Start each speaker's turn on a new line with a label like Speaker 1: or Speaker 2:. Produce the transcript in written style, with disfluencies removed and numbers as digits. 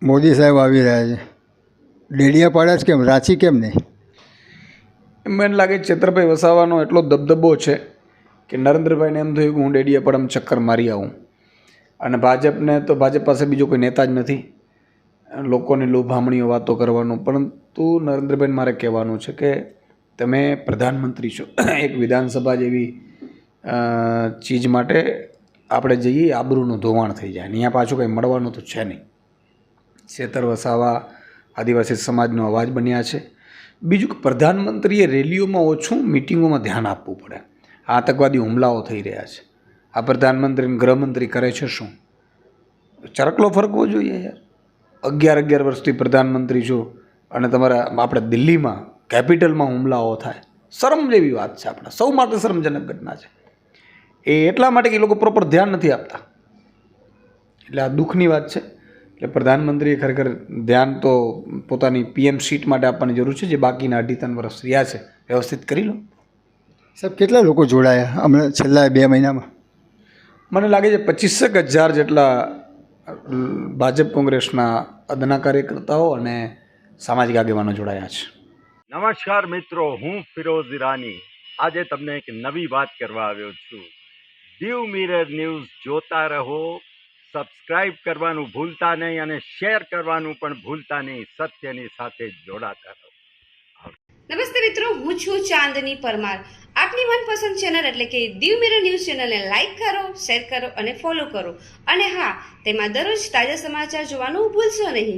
Speaker 1: મોદી સાહેબ આવી રહ્યા છે. ડેડિયાપાડા જ કેમ, રાંચી કેમ નહીં?
Speaker 2: મને લાગે છેતરભાઈ વસાવાનો એટલો દબદબો છે કે નરેન્દ્રભાઈને એમ થયું કે હું ડેડિયાપાડામાં ચક્કર મારી આવું. અને ભાજપને તો ભાજપ પાસે બીજો કોઈ નેતા જ નથી લોકોની લોભામણીઓ વાતો કરવાનું. પરંતુ નરેન્દ્રભાઈને મારે કહેવાનું છે કે તમે પ્રધાનમંત્રી છો, એક વિધાનસભા જેવી ચીજ માટે આપણે જઈએ આબરૂનું ધોવાણ થઈ જાય. અહીંયા પાછું કંઈ મળવાનું તો છે નહીં. છેતર વસાવા આદિવાસી સમાજનો અવાજ બન્યા છે. બીજું કે પ્રધાનમંત્રીએ રેલીઓમાં ઓછું મિટિંગોમાં ધ્યાન આપવું પડે. આતંકવાદી હુમલાઓ થઈ રહ્યા છે, આ પ્રધાનમંત્રી ગૃહમંત્રી કરે છે શું? ચરકલો ફરકવો જોઈએ યાર. 11 વર્ષથી પ્રધાનમંત્રી છો અને તમારા આપણે દિલ્હીમાં કેપિટલમાં હુમલાઓ થાય, શરમ જેવી વાત છે. આપણા સૌ માટે શરમજનક ઘટના છે. એ એટલા માટે કે એ લોકો પ્રોપર ધ્યાન નથી આપતા. એટલે આ દુઃખની વાત છે. એટલે પ્રધાનમંત્રીએ ખરેખર ધ્યાન તો પોતાની પીએમ સીટ માટે આપવાની જરૂર છે. જે બાકીના 2.5-3 વર્ષ રહ્યા છે વ્યવસ્થિત કરી લો.
Speaker 1: સાહેબ, કેટલા લોકો જોડાયા હમણાં છેલ્લા 2 મહિનામાં?
Speaker 2: મને લાગે છે 25,000 જેટલા ભાજપ કોંગ્રેસના અદના કાર્યકર્તાઓ અને સામાજિક આગેવાનો જોડાયા છે.
Speaker 3: નમસ્કાર મિત્રો, હું ફિરોઝ ઈરાની આજે તમને એક નવી વાત કરવા આવ્યો છું. દીવ મિરર ન્યૂઝ જોતા રહો, સબસ્ક્રાઇબ કરવાનું ભૂલતા નહીં અને શેર કરવાનું પણ ભૂલતા નહીં. સત્યની સાથે જોડાતા રહો.
Speaker 4: નમસ્તે મિત્રો, હું છું ચાંદની પરમાર. આપની મનપસંદ ચેનલ એટલે કે દીવ મિરર ન્યૂઝ ચેનલને લાઈક કરો, શેર કરો અને ફોલો કરો. અને હા, તેમાં દરરોજ તાજા સમાચાર જોવાનું ભૂલશો નહીં.